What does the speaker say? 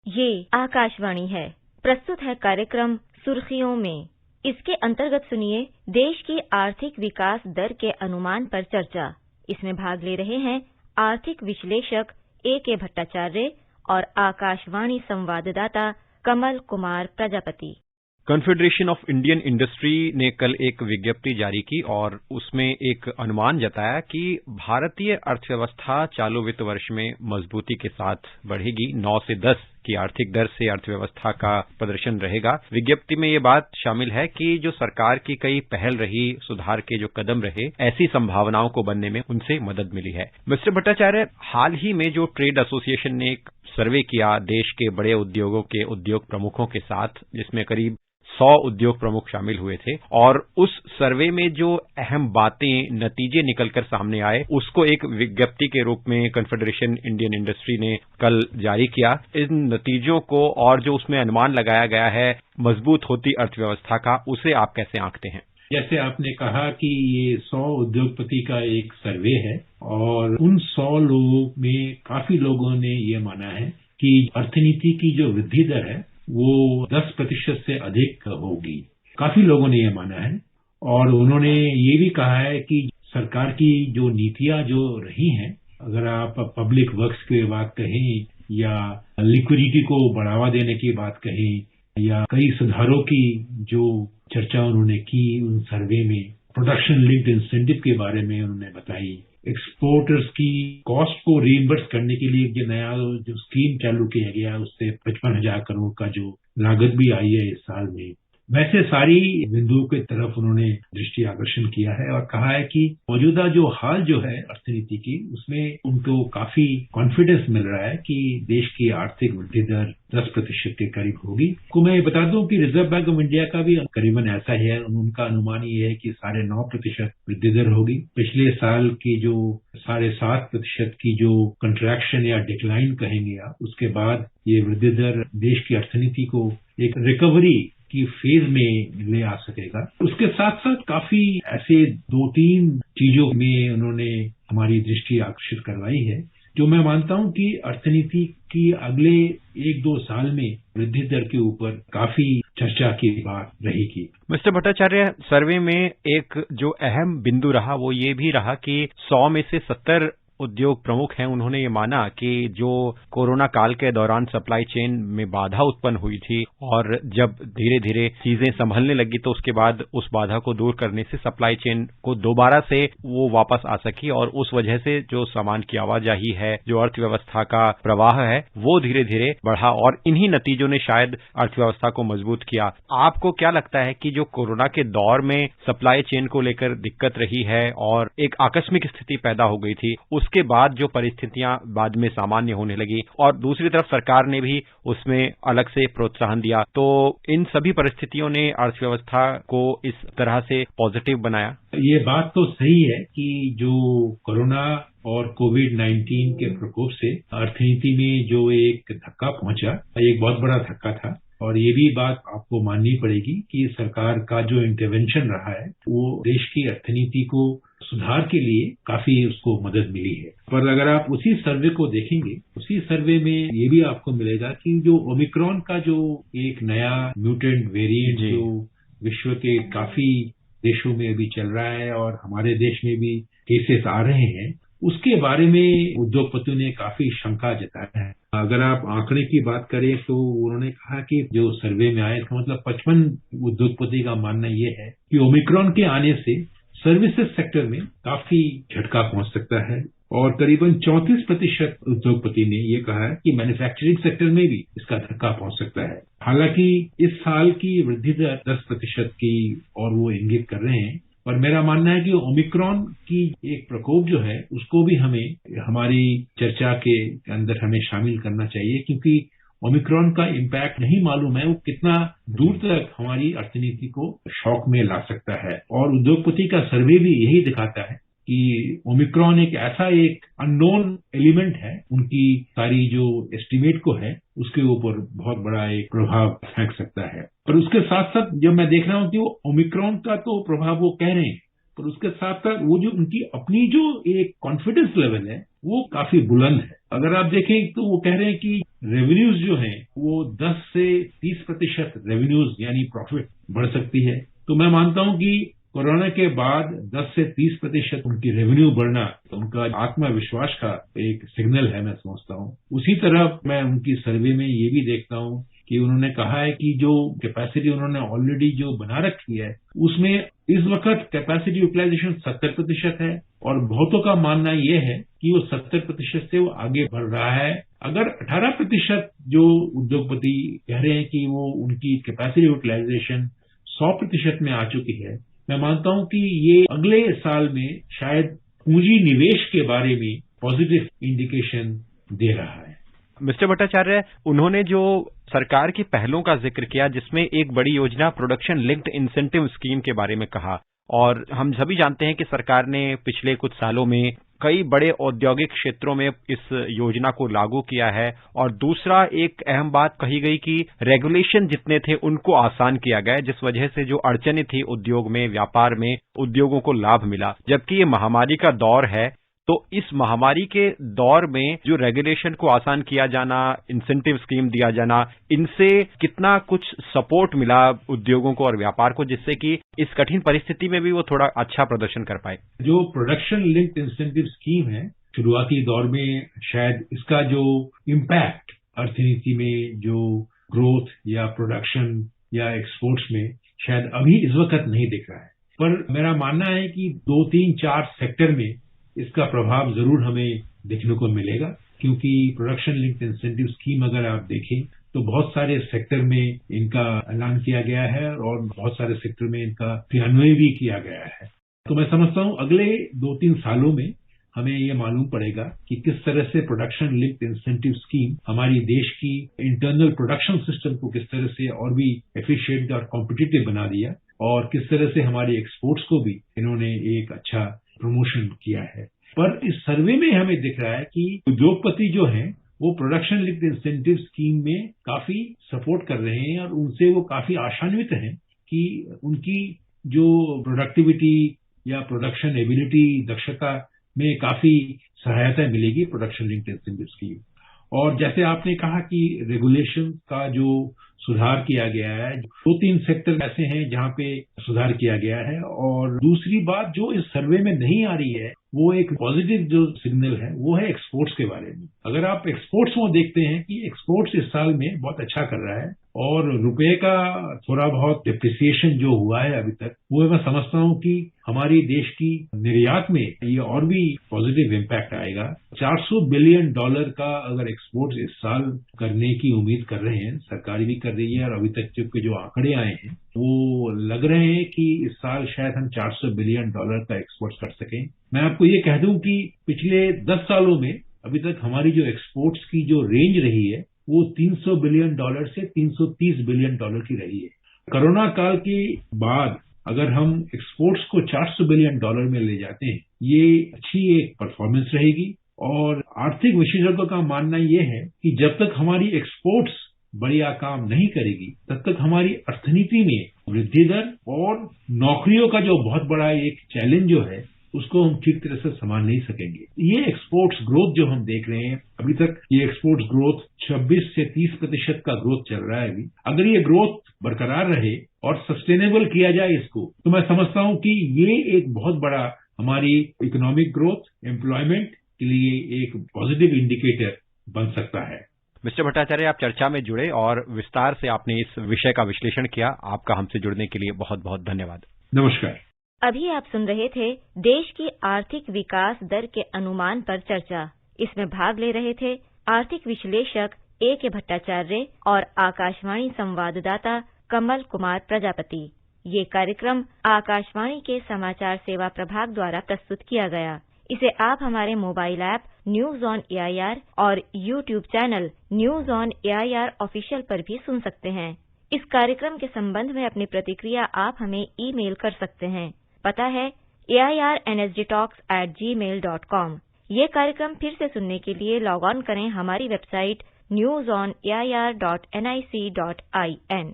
ये आकाशवाणी है। प्रस्तुत है कार्यक्रम सुर्खियों में। इसके अंतर्गत सुनिए देश की आर्थिक विकास दर के अनुमान पर चर्चा। इसमें भाग ले रहे हैं आर्थिक विश्लेषक A.K. भट्टाचार्य और आकाशवाणी संवाददाता Kamal Kumar Prajapati. Confederation of Indian industry ने कल एक विज्ञप्ति जारी की और उसमें एक अनुमान जताया कि भारतीय अर्थव्यवस्था चालू वित्त वर्ष में मजबूती के साथ बढ़ेगी। 9 से 10 की आर्थिक दर से अर्थव्यवस्था का प्रदर्शन रहेगा। विज्ञप्ति में ये बात शामिल है कि जो सरकार की कई पहल रही, सुधार के जो कदम रहे, ऐसी संभावनाओं को बनने में उनसे मदद मिली है। मिस्टर भट्टाचार्य, हाल ही में जो ट्रेड एसोसिएशन ने एक सर्वे किया देश के बड़े उद्योगों के उद्योग प्रमुखों के साथ, जिसमें करीब 100 उद्योग प्रमुख शामिल हुए थे, और उस सर्वे में जो अहम बातें, नतीजे निकलकर सामने आए, उसको एक विज्ञप्ति के रूप में कॉन्फेडरेशन इंडियन इंडस्ट्री ने कल जारी किया। इन नतीजों को और जो उसमें अनुमान लगाया गया है मजबूत होती अर्थव्यवस्था का, उसे आप कैसे आंकते हैं? जैसे आपने कहा कि ये 100 उद्योगपति का एक सर्वे है और उन 100 लोगों में काफी लोगों ने ये माना है कि अर्थनीति की जो वृद्धि दर है वो 10% से अधिक होगी। काफी लोगों ने ये माना है और उन्होंने ये भी कहा है कि सरकार की जो नीतियां जो रही हैं, अगर आप पब्लिक वर्क्स की बात कहें या लिक्विडिटी को बढ़ावा देने की बात कहें या कई सुधारों की जो चर्चा उन्होंने की उन सर्वे में, प्रोडक्शन लिंक्ड इंसेंटिव के बारे में उन्होंने बताई, एक्सपोर्टर्स की कॉस्ट को रीइंबर्स करने के लिए जो नया जो स्कीम चालू किया गया, उससे 55,000 करोड़ का जो लागत भी आई है इस साल में, वैसे सारी बिंदुओं की तरफ उन्होंने दृष्टि आकर्षण किया है और कहा है कि मौजूदा जो हाल जो है अर्थनीति की, उसमें उनको काफी कॉन्फिडेंस मिल रहा है कि देश की आर्थिक वृद्धि दर 10% के करीब होगी। को मैं बता दूं कि रिजर्व बैंक ऑफ इंडिया का भी करीबन ऐसा ही है। उनका अनुमान ये है कि 9.5% वृद्धि दर होगी। पिछले साल की जो 7.5% की जो कंट्रैक्शन या डिक्लाइन कहेंगे आप, उसके बाद ये वृद्धि दर देश की अर्थनीति को एक रिकवरी की फेज में ले आ सकेगा। उसके साथ साथ काफी ऐसे 2-3 चीजों में उन्होंने हमारी दृष्टि आकर्षित करवाई है, जो मैं मानता हूं कि अर्थनीति की अगले 1-2 साल में वृद्धि दर के ऊपर काफी चर्चा की बात रहेगी। मिस्टर भट्टाचार्य, सर्वे में एक जो अहम बिंदु रहा वो ये भी रहा कि 100 में से 70 उद्योग प्रमुख हैं, उन्होंने ये माना कि जो कोरोना काल के दौरान सप्लाई चेन में बाधा उत्पन्न हुई थी और जब धीरे धीरे चीजें संभलने लगी तो उसके बाद उस बाधा को दूर करने से सप्लाई चेन को दोबारा से वो वापस आ सकी और उस वजह से जो सामान की आवाजाही है, जो अर्थव्यवस्था का प्रवाह है, वो धीरे धीरे बढ़ा और इन्हीं नतीजों ने शायद अर्थव्यवस्था को मजबूत किया। आपको क्या लगता है कि जो कोरोना के दौर में सप्लाई चेन को लेकर दिक्कत रही है और एक आकस्मिक स्थिति पैदा हो गई थी, उसके बाद जो परिस्थितियां बाद में सामान्य होने लगी और दूसरी तरफ सरकार ने भी उसमें अलग से प्रोत्साहन दिया, तो इन सभी परिस्थितियों ने अर्थव्यवस्था को इस तरह से पॉजिटिव बनाया? ये बात तो सही है कि जो कोरोना और कोविड-19 के प्रकोप से अर्थनीति में जो एक धक्का पहुंचा, एक बहुत बड़ा धक्का था और ये भी बात आपको माननी पड़ेगी कि सरकार का जो इंटरवेंशन रहा है वो देश की अर्थनीति को सुधार के लिए काफी उसको मदद मिली है। पर अगर आप उसी सर्वे को देखेंगे, उसी सर्वे में ये भी आपको मिलेगा कि जो ओमिक्रॉन का जो एक नया म्यूटेंट वेरिएंट जो विश्व के काफी देशों में अभी चल रहा है और हमारे देश में भी केसेस आ रहे हैं, उसके बारे में उद्योगपतियों ने काफी शंका जताया है। अगर आप आंकड़े की बात करें तो उन्होंने कहा कि जो सर्वे में आया इसका मतलब 55 उद्योगपति का मानना ये है कि ओमिक्रॉन के आने से सर्विसेज सेक्टर में काफी झटका पहुंच सकता है और करीबन 34% उद्योगपति ने ये कहा है कि मैन्युफैक्चरिंग सेक्टर में भी इसका धक्का पहुंच सकता है। हालांकि इस साल की वृद्धि दर 10% की और वो इंगित कर रहे हैं, पर मेरा मानना है कि ओमिक्रॉन की एक प्रकोप जो है उसको भी हमें हमारी चर्चा के अंदर हमें शामिल करना चाहिए, क्योंकि ओमिक्रॉन का इम्पैक्ट नहीं मालूम है वो कितना दूर तक हमारी अर्थनीति को शॉक में ला सकता है। और उद्योगपति का सर्वे भी यही दिखाता है कि ओमिक्रॉन एक ऐसा एक अननोन एलिमेंट है, उनकी सारी जो एस्टिमेट को है उसके ऊपर बहुत बड़ा एक प्रभाव फेंक सकता है। पर उसके साथ साथ जब मैं देख रहा हूं कि वो ओमिक्रॉन का तो प्रभाव वो कह रहे हैं, पर उसके साथ साथ वो जो उनकी अपनी जो एक कॉन्फिडेंस लेवल है वो काफी बुलंद है। अगर आप देखें तो वो कह रहे हैं कि रेवेन्यूज जो हैं वो 10 से 30% रेवेन्यूज यानी प्रॉफिट बढ़ सकती है। तो मैं मानता हूं कि कोरोना के बाद 10 से 30% उनकी रेवेन्यू बढ़ना तो उनका आत्मविश्वास का एक सिग्नल है, मैं समझता हूं। उसी तरह मैं उनकी सर्वे में ये भी देखता हूं कि उन्होंने कहा है कि जो कैपेसिटी उन्होंने ऑलरेडी जो बना रखी है उसमें इस वक्त कैपेसिटी यूटिलाइजेशन 70% है और बहुतों का मानना यह है कि वो 70% से वो आगे बढ़ रहा है। अगर 18% जो उद्योगपति कह रहे हैं कि वो उनकी कैपेसिटी यूटिलाइजेशन 100% में आ चुकी है, मैं मानता हूं कि ये अगले साल में शायद पूंजी निवेश के बारे में पॉजिटिव इंडिकेशन दे रहा है। मिस्टर भट्टाचार्य, उन्होंने जो सरकार की पहलों का जिक्र किया जिसमें एक बड़ी योजना प्रोडक्शन लिंक्ड इंसेंटिव स्कीम के बारे में कहा, और हम सभी जानते हैं कि सरकार ने पिछले कुछ सालों में कई बड़े औद्योगिक क्षेत्रों में इस योजना को लागू किया है। और दूसरा एक अहम बात कही गई कि रेगुलेशन जितने थे उनको आसान किया गया, जिस वजह से जो अड़चनें थी उद्योग में, व्यापार में, उद्योगों को लाभ मिला। जबकि ये महामारी का दौर है, तो इस महामारी के दौर में जो रेगुलेशन को आसान किया जाना, इंसेंटिव स्कीम दिया जाना, इनसे कितना कुछ सपोर्ट मिला उद्योगों को और व्यापार को, जिससे कि इस कठिन परिस्थिति में भी वो थोड़ा अच्छा प्रदर्शन कर पाए? जो प्रोडक्शन लिंक्ड इंसेंटिव स्कीम है, शुरुआती दौर में शायद इसका जो इम्पैक्ट अर्थनीति में, जो ग्रोथ या प्रोडक्शन या एक्सपोर्ट्स में शायद अभी इस वक्त नहीं दिख रहा है। पर मेरा मानना है कि 2, 3, 4 सेक्टर में इसका प्रभाव जरूर हमें देखने को मिलेगा, क्योंकि प्रोडक्शन लिंक्ड इंसेंटिव स्कीम अगर आप देखें तो बहुत सारे सेक्टर में इनका ऐलान किया गया है और बहुत सारे सेक्टर में इनका क्रियान्वयन भी किया गया है। तो मैं समझता हूं अगले 2-3 सालों में हमें ये मालूम पड़ेगा कि किस तरह से प्रोडक्शन लिंक्ड इंसेंटिव स्कीम हमारी देश की इंटरनल प्रोडक्शन सिस्टम को किस तरह से और भी एफिशिएंट और कॉम्पिटिटिव बना दिया, और किस तरह से हमारी एक्सपोर्ट्स को भी इन्होंने एक अच्छा प्रमोशन किया है। पर इस सर्वे में हमें दिख रहा है कि उद्योगपति जो हैं वो प्रोडक्शन लिंक्ड इंसेंटिव स्कीम में काफी सपोर्ट कर रहे हैं और उनसे वो काफी आशान्वित हैं कि उनकी जो प्रोडक्टिविटी या प्रोडक्शन एबिलिटी, दक्षता में काफी सहायता मिलेगी प्रोडक्शन लिंक्ड इंसेंटिव स्कीम। और जैसे आपने कहा कि रेगुलेशन का जो सुधार किया गया है, 2-3 सेक्टर ऐसे हैं जहां पे सुधार किया गया है। और दूसरी बात जो इस सर्वे में नहीं आ रही है, वो एक पॉजिटिव जो सिग्नल है वो है एक्सपोर्ट्स के बारे में। अगर आप एक्सपोर्ट्स में देखते हैं कि एक्सपोर्ट्स इस साल में बहुत अच्छा कर रहा है और रुपए का थोड़ा बहुत डिप्रिसिएशन जो हुआ है अभी तक, वो मैं समझता हूं कि हमारी देश की निर्यात में ये और भी पॉजिटिव इम्पैक्ट आएगा। $400 बिलियन का अगर एक्सपोर्ट्स इस साल करने की उम्मीद कर रहे हैं, सरकार भी कर रही है, और अभी तक जो आंकड़े आए हैं वो लग रहे हैं कि इस साल शायद हम $400 बिलियन का एक्सपोर्ट कर सकें। मैं आपको ये कह दूं कि पिछले 10 सालों में अभी तक हमारी जो एक्सपोर्ट्स की जो रेंज रही है वो $300 बिलियन से $330 बिलियन की रही है। कोरोना काल के बाद अगर हम एक्सपोर्ट्स को $400 बिलियन में ले जाते हैं, ये अच्छी एक परफॉर्मेंस रहेगी। और आर्थिक विशेषज्ञों का मानना ये है कि जब तक हमारी एक्सपोर्ट्स बढ़िया काम नहीं करेगी, तब तक हमारी अर्थनीति में वृद्धि दर और नौकरियों का जो बहुत बड़ा एक चैलेंज जो है उसको हम ठीक तरह से संभाल नहीं सकेंगे। ये एक्सपोर्ट्स ग्रोथ जो हम देख रहे हैं, अभी तक ये एक्सपोर्ट्स ग्रोथ 26 से 30% का ग्रोथ चल रहा है अभी। अगर ये ग्रोथ बरकरार रहे और सस्टेनेबल किया जाए इसको, तो मैं समझता हूं कि ये एक बहुत बड़ा हमारी इकोनॉमिक ग्रोथ, एम्प्लॉयमेंट के लिए एक पॉजिटिव इंडिकेटर बन सकता है। मिस्टर भट्टाचार्य, आप चर्चा में जुड़े और विस्तार से आपने इस विषय का विश्लेषण किया। आपका हमसे जुड़ने के लिए बहुत बहुत धन्यवाद। नमस्कार। अभी आप सुन रहे थे देश की आर्थिक विकास दर के अनुमान पर चर्चा। इसमें भाग ले रहे थे आर्थिक विश्लेषक A.K. भट्टाचार्य और आकाशवाणी संवाददाता कमल कुमार प्रजापति। ये कार्यक्रम आकाशवाणी के समाचार सेवा प्रभाग द्वारा प्रस्तुत किया गया। इसे आप हमारे mobile app news on AIR और YouTube channel news on AIR official पर भी सुन सकते हैं। इस कार्यक्रम के संबंध में अपनी प्रतिक्रिया आप हमें ईमेल कर सकते हैं। पता है airnsdtalks@gmail.com। ये कार्यक्रम फिर से सुनने के लिए लॉग ऑन करें हमारी वेबसाइट newsonair.nic.in।